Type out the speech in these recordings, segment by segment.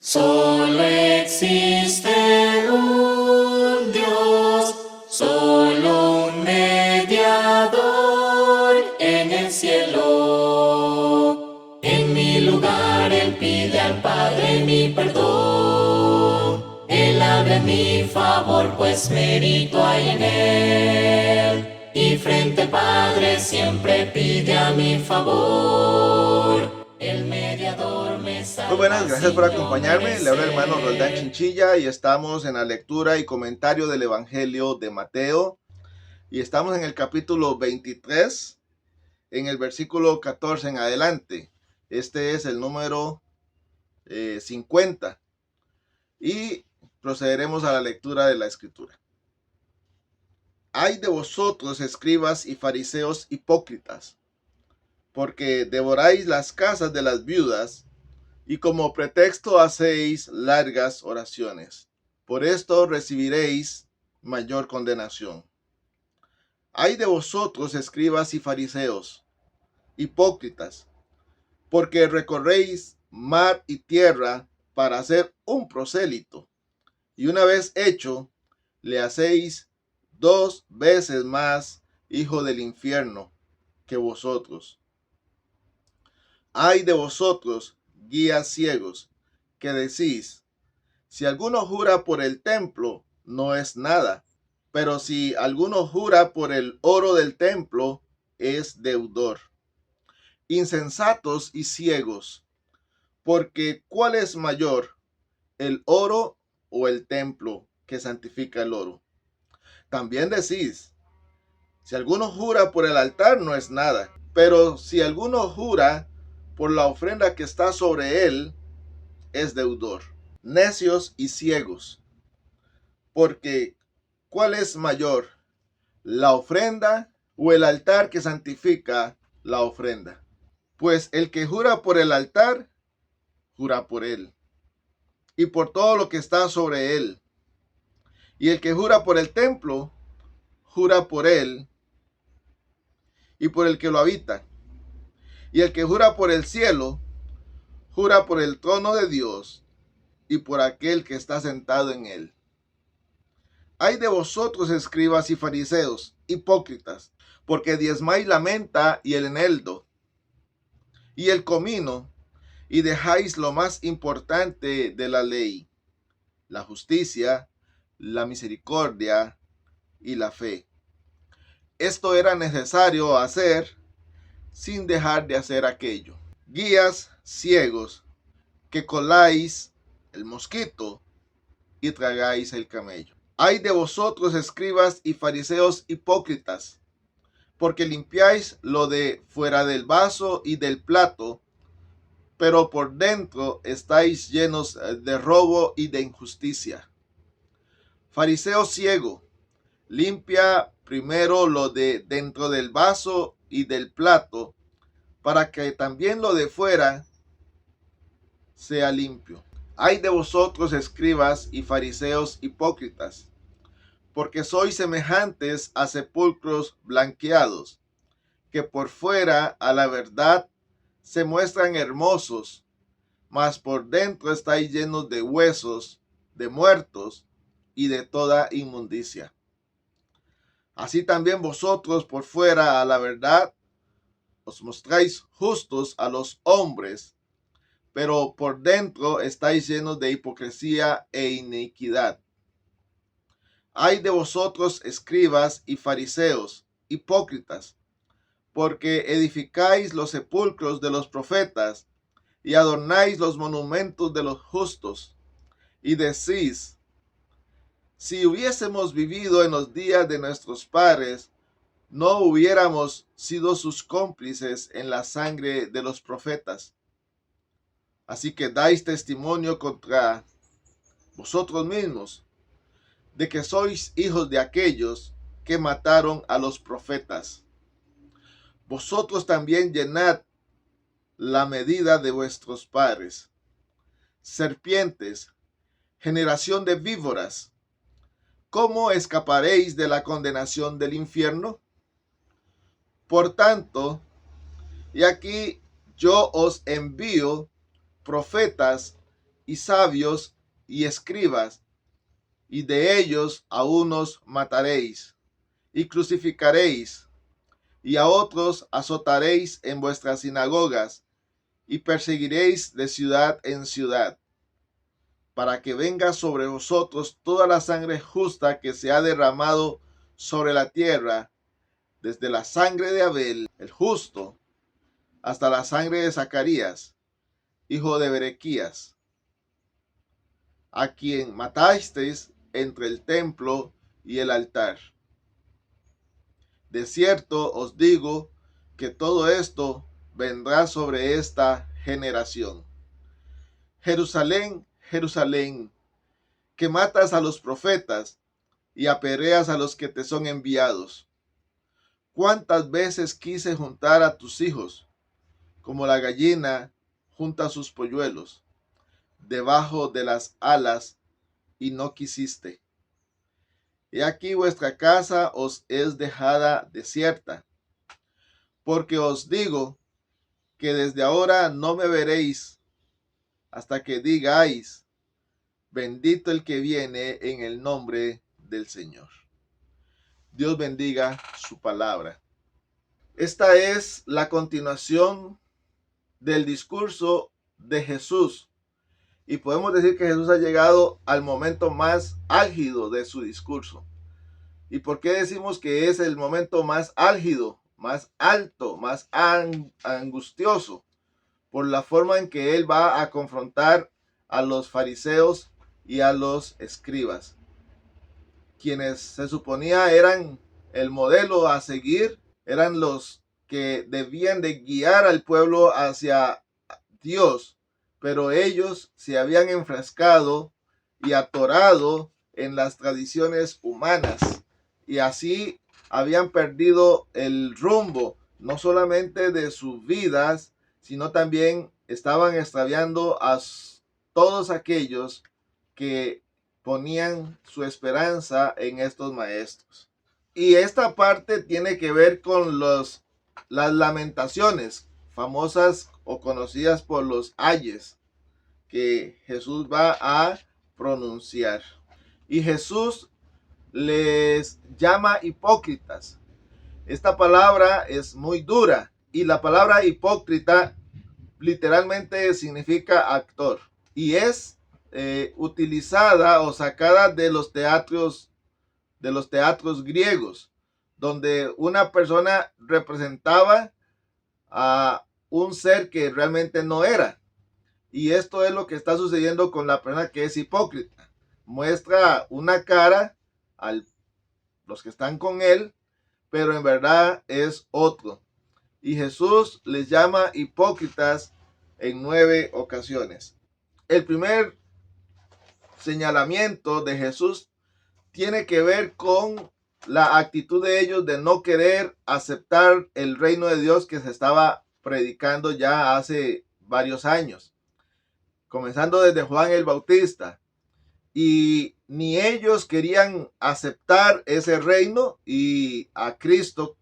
Solo existe un Dios, solo un mediador en el cielo. En mi lugar Él pide al Padre mi perdón. Él habla en mi favor, pues mérito hay en Él. Y frente al Padre siempre pide a mi favor. El mediador me salva. Muy buenas, gracias por sin yo acompañarme. Le habla el hermano merecer. Roldán Chinchilla y estamos en la lectura y comentario del Evangelio de Mateo. Y estamos en el capítulo 23, en el versículo 14 en adelante. Este es el número 50. Y procederemos a la lectura de la escritura. Ay de vosotros, escribas y fariseos hipócritas, porque devoráis las casas de las viudas y como pretexto hacéis largas oraciones. Por esto recibiréis mayor condenación. Ay de vosotros, escribas y fariseos, hipócritas, porque recorréis mar y tierra para hacer un prosélito, y una vez hecho, le hacéis 2 veces más hijo del infierno que vosotros. Ay de vosotros, guías ciegos, que decís: si alguno jura por el templo, no es nada, pero si alguno jura por el oro del templo, es deudor. Insensatos y ciegos, porque ¿cuál es mayor, el oro o el templo que santifica el oro? También decís: si alguno jura por el altar, no es nada, pero si alguno jura por la ofrenda que está sobre él, es deudor. Necios y ciegos, porque ¿cuál es mayor, la ofrenda o el altar que santifica la ofrenda? Pues el que jura por el altar, jura por él, y por todo lo que está sobre él. Y el que jura por el templo, jura por él y por el que lo habita. Y el que jura por el cielo, jura por el trono de Dios y por aquel que está sentado en él. Ay de vosotros, escribas y fariseos, hipócritas, porque diezmáis la menta y el eneldo y el comino, y dejáis lo más importante de la ley, la justicia, la misericordia y la fe. Esto era necesario hacer sin dejar de hacer aquello. Guías ciegos, que coláis el mosquito y tragáis el camello. Ay de vosotros, escribas y fariseos hipócritas, porque limpiáis lo de fuera del vaso y del plato, pero por dentro estáis llenos de robo y de injusticia. Fariseo ciego, limpia primero lo de dentro del vaso y del plato, para que también lo de fuera sea limpio. Ay de vosotros, escribas y fariseos hipócritas, porque sois semejantes a sepulcros blanqueados, que por fuera a la verdad se muestran hermosos, mas por dentro estáis llenos de huesos, de muertos y de toda inmundicia. Así también vosotros por fuera a la verdad os mostráis justos a los hombres, pero por dentro estáis llenos de hipocresía e iniquidad. Ay de vosotros, escribas y fariseos, hipócritas, porque edificáis los sepulcros de los profetas y adornáis los monumentos de los justos, y decís: si hubiésemos vivido en los días de nuestros padres, no hubiéramos sido sus cómplices en la sangre de los profetas. Así que dais testimonio contra vosotros mismos de que sois hijos de aquellos que mataron a los profetas. Vosotros también llenad la medida de vuestros padres. Serpientes, generación de víboras, ¿cómo escaparéis de la condenación del infierno? Por tanto, y aquí yo os envío profetas y sabios y escribas, y de ellos a unos mataréis y crucificaréis, y a otros azotaréis en vuestras sinagogas, y perseguiréis de ciudad en ciudad, para que venga sobre vosotros toda la sangre justa que se ha derramado sobre la tierra, desde la sangre de Abel, el justo, hasta la sangre de Zacarías, hijo de Berequías, a quien matasteis entre el templo y el altar. De cierto os digo que todo esto vendrá sobre esta generación. Jerusalén, Jerusalén, que matas a los profetas y apedreas a los que te son enviados. ¿Cuántas veces quise juntar a tus hijos, como la gallina junta sus polluelos, debajo de las alas, y no quisiste? He aquí vuestra casa os es dejada desierta, porque os digo que desde ahora no me veréis hasta que digáis, bendito el que viene en el nombre del Señor. Dios bendiga su palabra. Esta es la continuación del discurso de Jesús. Y podemos decir que Jesús ha llegado al momento más álgido de su discurso. ¿Y por qué decimos que es el momento más álgido, más alto, más angustioso? Por la forma en que él va a confrontar a los fariseos y a los escribas, quienes se suponía eran el modelo a seguir, eran los que debían de guiar al pueblo hacia Dios, pero ellos se habían enfrascado y atorado en las tradiciones humanas, y así habían perdido el rumbo, no solamente de sus vidas, sino también estaban extraviando a todos aquellos que ponían su esperanza en estos maestros. Y esta parte tiene que ver con las lamentaciones famosas o conocidas por los ayes que Jesús va a pronunciar. Y Jesús les llama hipócritas. Esta palabra es muy dura y la palabra hipócrita literalmente significa actor y es utilizada o sacada de los teatros griegos, donde una persona representaba a un ser que realmente no era. Y esto es lo que está sucediendo con la persona que es hipócrita. Muestra una cara a los que están con él, pero en verdad es otro. Y Jesús les llama hipócritas en 9 ocasiones. El primer señalamiento de Jesús tiene que ver con la actitud de ellos de no querer aceptar el reino de Dios que se estaba predicando ya hace varios años, comenzando desde Juan el Bautista. Y ni ellos querían aceptar ese reino y a Cristo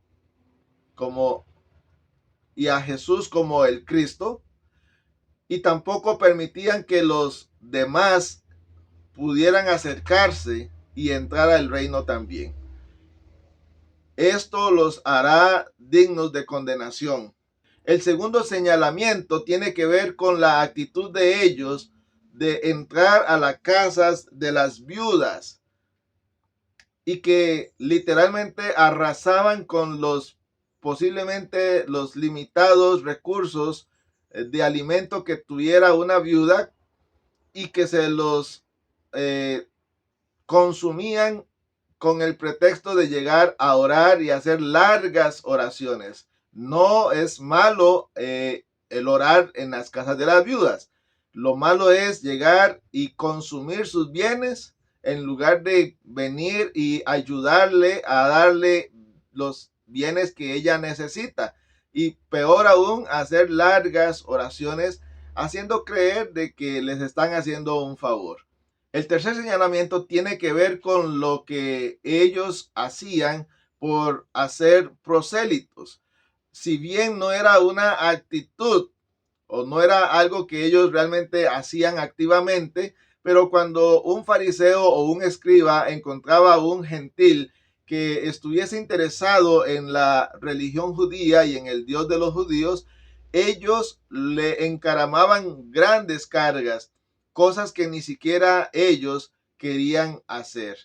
y a Jesús como el Cristo, y tampoco permitían que los demás pudieran acercarse y entrar al reino también. Esto los hará dignos de condenación. El segundo señalamiento tiene que ver con la actitud de ellos de entrar a las casas de las viudas y que literalmente arrasaban con posiblemente los limitados recursos de alimento que tuviera una viuda y que se los consumían con el pretexto de llegar a orar y hacer largas oraciones. No es malo el orar en las casas de las viudas. Lo malo es llegar y consumir sus bienes en lugar de venir y ayudarle a darle los bienes que ella necesita. Y peor aún, hacer largas oraciones haciendo creer de que les están haciendo un favor. El tercer señalamiento tiene que ver con lo que ellos hacían por hacer prosélitos. Si bien no era una actitud o no era algo que ellos realmente hacían activamente, pero cuando un fariseo o un escriba encontraba a un gentil que estuviese interesado en la religión judía y en el Dios de los judíos, ellos le encaramaban grandes cargas, cosas que ni siquiera ellos querían hacer.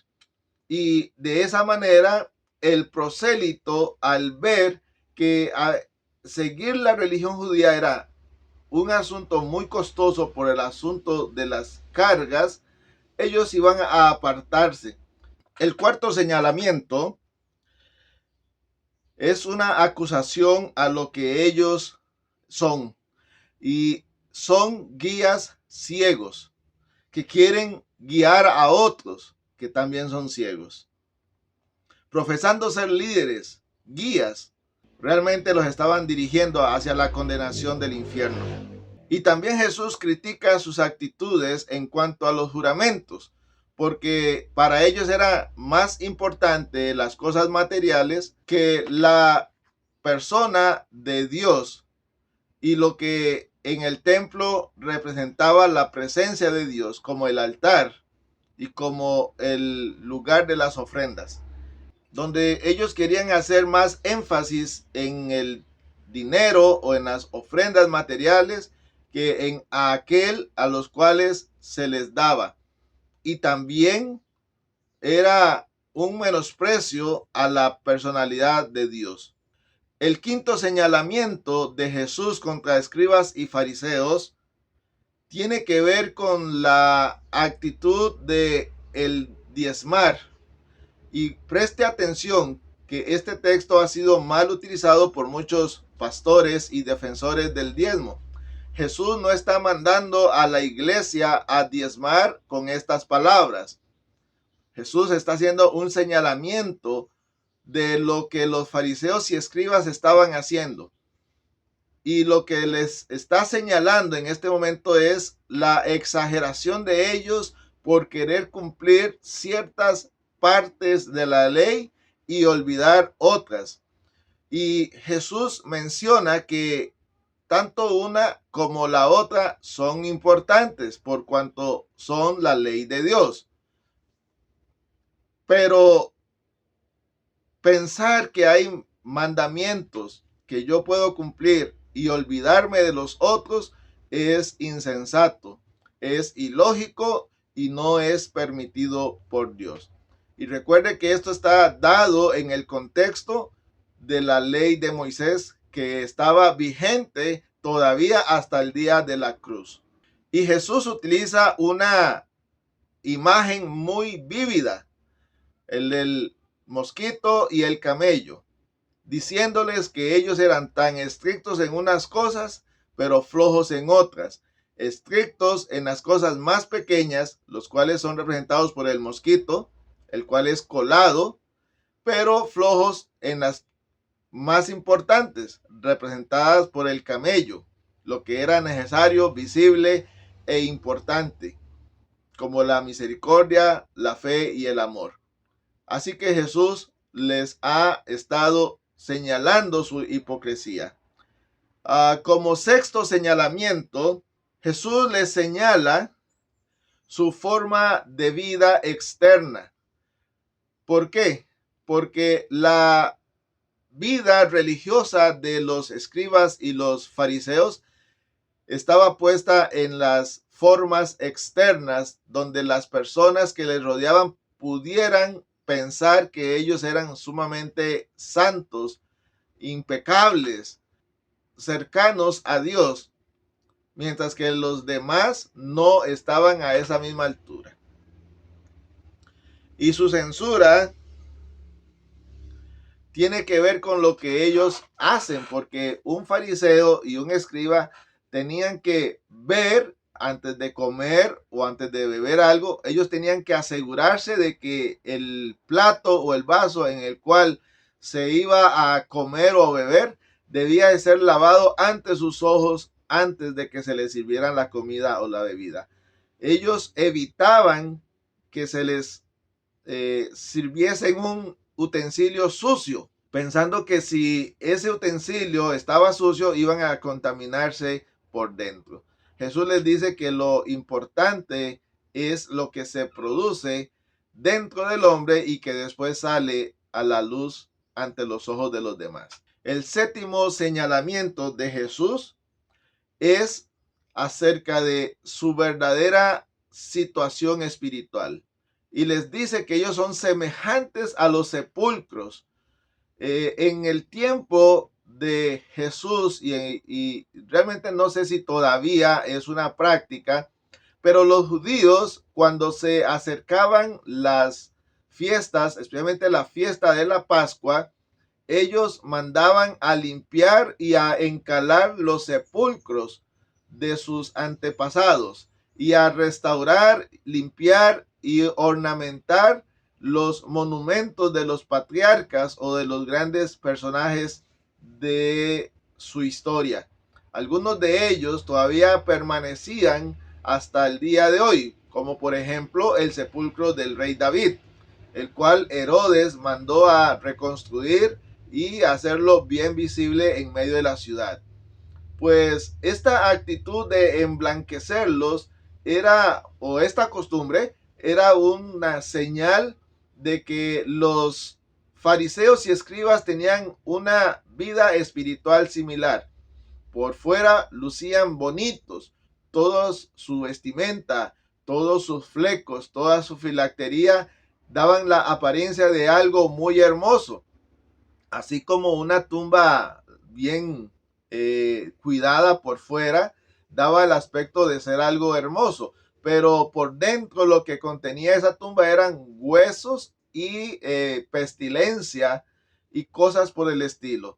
Y de esa manera, el prosélito, al ver que seguir la religión judía era un asunto muy costoso por el asunto de las cargas, ellos iban a apartarse. El cuarto señalamiento es una acusación a lo que ellos son, y son guías ciegos que quieren guiar a otros que también son ciegos. Profesando ser líderes, guías, realmente los estaban dirigiendo hacia la condenación del infierno. Y también Jesús critica sus actitudes en cuanto a los juramentos, porque para ellos era más importante las cosas materiales que la persona de Dios y lo que en el templo representaba la presencia de Dios, como el altar y como el lugar de las ofrendas, donde ellos querían hacer más énfasis en el dinero o en las ofrendas materiales que en aquel a los cuales se les daba. Y también era un menosprecio a la personalidad de Dios. El quinto señalamiento de Jesús contra escribas y fariseos tiene que ver con la actitud de el diezmar. Y preste atención que este texto ha sido mal utilizado por muchos pastores y defensores del diezmo. Jesús no está mandando a la iglesia a diezmar con estas palabras. Jesús está haciendo un señalamiento de lo que los fariseos y escribas estaban haciendo. Y lo que les está señalando en este momento es la exageración de ellos por querer cumplir ciertas partes de la ley y olvidar otras. Y Jesús menciona que tanto una como la otra son importantes por cuanto son la ley de Dios. Pero pensar que hay mandamientos que yo puedo cumplir y olvidarme de los otros es insensato, es ilógico y no es permitido por Dios. Y recuerde que esto está dado en el contexto de la ley de Moisés, que estaba vigente todavía hasta el día de la cruz. Y Jesús utiliza una imagen muy vívida, el del mosquito y el camello, diciéndoles que ellos eran tan estrictos en unas cosas, pero flojos en otras. Estrictos en las cosas más pequeñas, los cuales son representados por el mosquito, el cual es colado, pero flojos en las más importantes, representadas por el camello, lo que era necesario, visible e importante, como la misericordia, la fe y el amor. Así que Jesús les ha estado señalando su hipocresía. Como sexto señalamiento, Jesús les señala su forma de vida externa. ¿Por qué? Porque la vida religiosa de los escribas y los fariseos estaba puesta en las formas externas, donde las personas que les rodeaban pudieran pensar que ellos eran sumamente santos, impecables, cercanos a Dios, mientras que los demás no estaban a esa misma altura. Y su censura tiene que ver con lo que ellos hacen, porque un fariseo y un escriba tenían que ver antes de comer o antes de beber algo. Ellos tenían que asegurarse de que el plato o el vaso en el cual se iba a comer o beber debía de ser lavado ante sus ojos antes de que se les sirviera la comida o la bebida. Ellos evitaban que se les sirviese en un utensilio sucio, pensando que si ese utensilio estaba sucio iban a contaminarse por dentro. Jesús les dice que lo importante es lo que se produce dentro del hombre y que después sale a la luz ante los ojos de los demás. El séptimo señalamiento de Jesús es acerca de su verdadera situación espiritual. Y les dice que ellos son semejantes a los sepulcros. En el tiempo de Jesús, y realmente no sé si todavía es una práctica, pero los judíos, cuando se acercaban las fiestas, especialmente la fiesta de la Pascua, ellos mandaban a limpiar y a encalar los sepulcros de sus antepasados y a restaurar, limpiar y ornamentar los monumentos de los patriarcas o de los grandes personajes de su historia. Algunos de ellos todavía permanecían hasta el día de hoy, como por ejemplo el sepulcro del rey David, el cual Herodes mandó a reconstruir y hacerlo bien visible en medio de la ciudad. Pues esta actitud de emblanquecerlos era, o esta costumbre, era una señal de que los fariseos y escribas tenían una vida espiritual similar. Por fuera lucían bonitos, toda su vestimenta, todos sus flecos, toda su filactería daban la apariencia de algo muy hermoso, así como una tumba bien cuidada por fuera daba el aspecto de ser algo hermoso, pero por dentro lo que contenía esa tumba eran huesos y pestilencia y cosas por el estilo.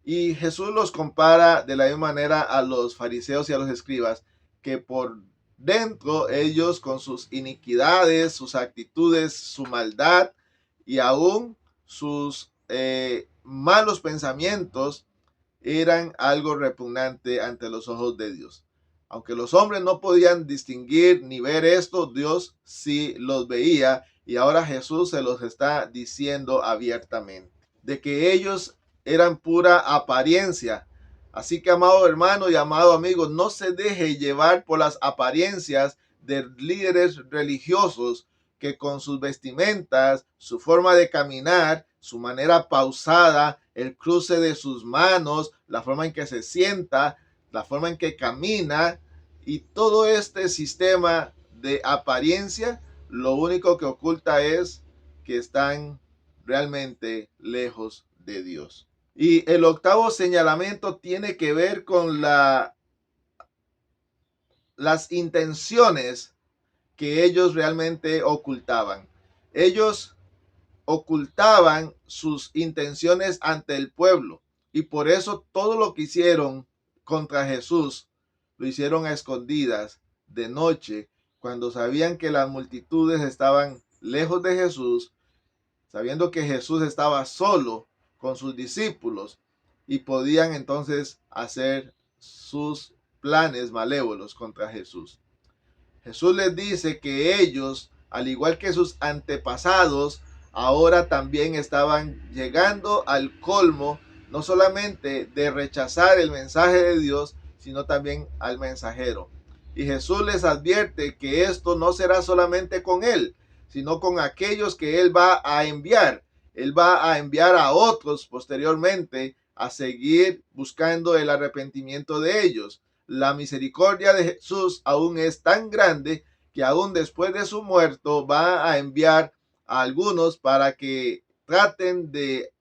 Y Jesús los compara de la misma manera a los fariseos y a los escribas, que por dentro ellos con sus iniquidades, sus actitudes, su maldad y aún sus malos pensamientos eran algo repugnante ante los ojos de Dios. Aunque los hombres no podían distinguir ni ver esto, Dios sí los veía, y ahora Jesús se los está diciendo abiertamente, de que ellos eran pura apariencia. Así que, amado hermano y amado amigo, no se deje llevar por las apariencias de líderes religiosos que con sus vestimentas, su forma de caminar, su manera pausada, el cruce de sus manos, la forma en que se sienta, la forma en que camina y todo este sistema de apariencia, lo único que oculta es que están realmente lejos de Dios. Y el octavo señalamiento tiene que ver con las intenciones que ellos realmente ocultaban. Ellos ocultaban sus intenciones ante el pueblo, y por eso todo lo que hicieron contra Jesús lo hicieron a escondidas, de noche, cuando sabían que las multitudes estaban lejos de Jesús, sabiendo que Jesús estaba solo con sus discípulos, y podían entonces hacer sus planes malévolos contra Jesús. Jesús les dice que ellos, al igual que sus antepasados, ahora también estaban llegando al colmo, no solamente de rechazar el mensaje de Dios, sino también al mensajero. Y Jesús les advierte que esto no será solamente con él, sino con aquellos que él va a enviar. Él va a enviar a otros posteriormente a seguir buscando el arrepentimiento de ellos. La misericordia de Jesús aún es tan grande que aún después de su muerto va a enviar a algunos para que traten de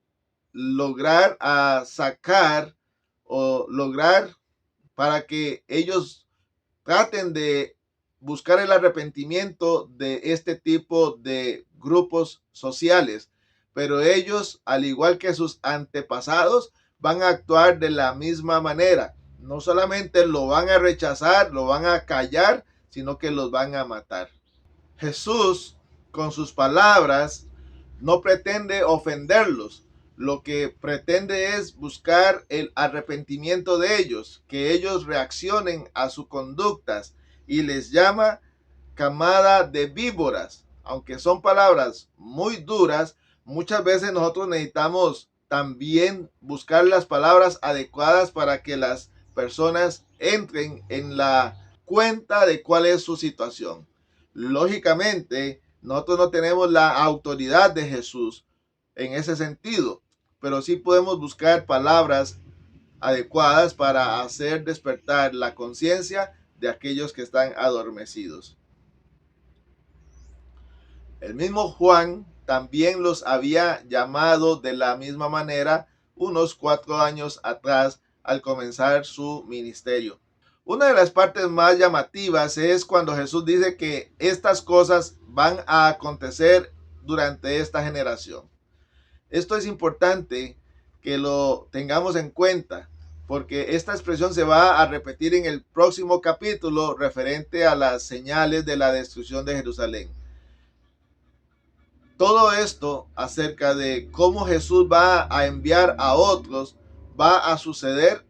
lograr sacar o lograr para que ellos traten de buscar el arrepentimiento de este tipo de grupos sociales. Pero ellos, al igual que sus antepasados, van a actuar de la misma manera. No solamente lo van a rechazar, lo van a callar, sino que los van a matar. Jesús, con sus palabras, no pretende ofenderlos. Lo que pretende es buscar el arrepentimiento de ellos, que ellos reaccionen a sus conductas, y les llama camada de víboras. Aunque son palabras muy duras, muchas veces nosotros necesitamos también buscar las palabras adecuadas para que las personas entren en la cuenta de cuál es su situación. Lógicamente, nosotros no tenemos la autoridad de Jesús en ese sentido, pero sí podemos buscar palabras adecuadas para hacer despertar la conciencia de aquellos que están adormecidos. El mismo Juan también los había llamado de la misma manera unos 4 años atrás al comenzar su ministerio. Una de las partes más llamativas es cuando Jesús dice que estas cosas van a acontecer durante esta generación. Esto es importante que lo tengamos en cuenta, porque esta expresión se va a repetir en el próximo capítulo referente a las señales de la destrucción de Jerusalén. Todo esto acerca de cómo Jesús va a enviar a otros va a suceder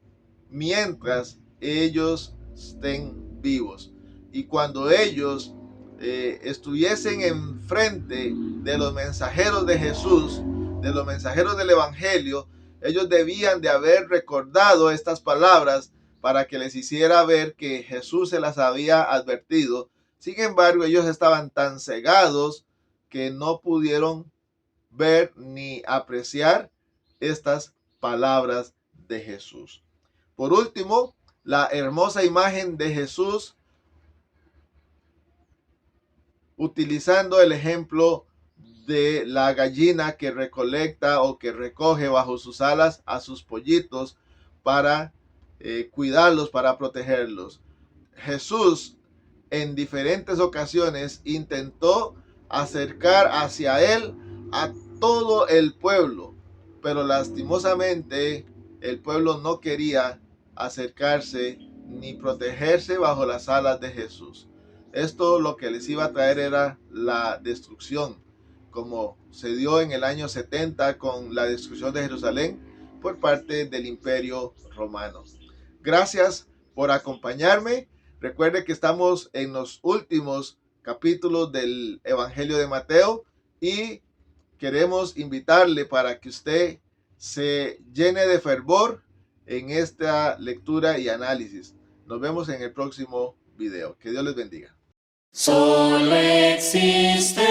mientras ellos estén vivos. Y cuando ellos estuviesen enfrente de los mensajeros de Jesús, de los mensajeros del Evangelio, ellos debían de haber recordado estas palabras para que les hiciera ver que Jesús se las había advertido. Sin embargo, ellos estaban tan cegados que no pudieron ver ni apreciar estas palabras de Jesús. Por último, la hermosa imagen de Jesús utilizando el ejemplo de la gallina que recolecta o que recoge bajo sus alas a sus pollitos para cuidarlos, para protegerlos. Jesús en diferentes ocasiones intentó acercar hacia él a todo el pueblo, pero lastimosamente el pueblo no quería acercarse ni protegerse bajo las alas de Jesús. Esto lo que les iba a traer era la destrucción, como se dio en el año 70 con la destrucción de Jerusalén por parte del Imperio Romano. Gracias por acompañarme. Recuerde que estamos en los últimos capítulos del Evangelio de Mateo y queremos invitarle para que usted se llene de fervor en esta lectura y análisis. Nos vemos en el próximo video. Que Dios les bendiga. Solo existe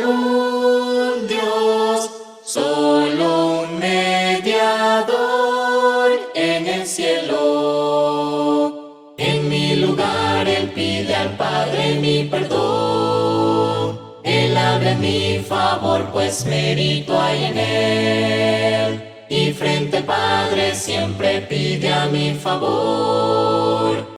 un Dios, solo un mediador en el cielo. En mi lugar Él pide al Padre mi perdón. Él habla en mi favor, pues mérito hay en Él. Y frente al Padre siempre pide a mi favor.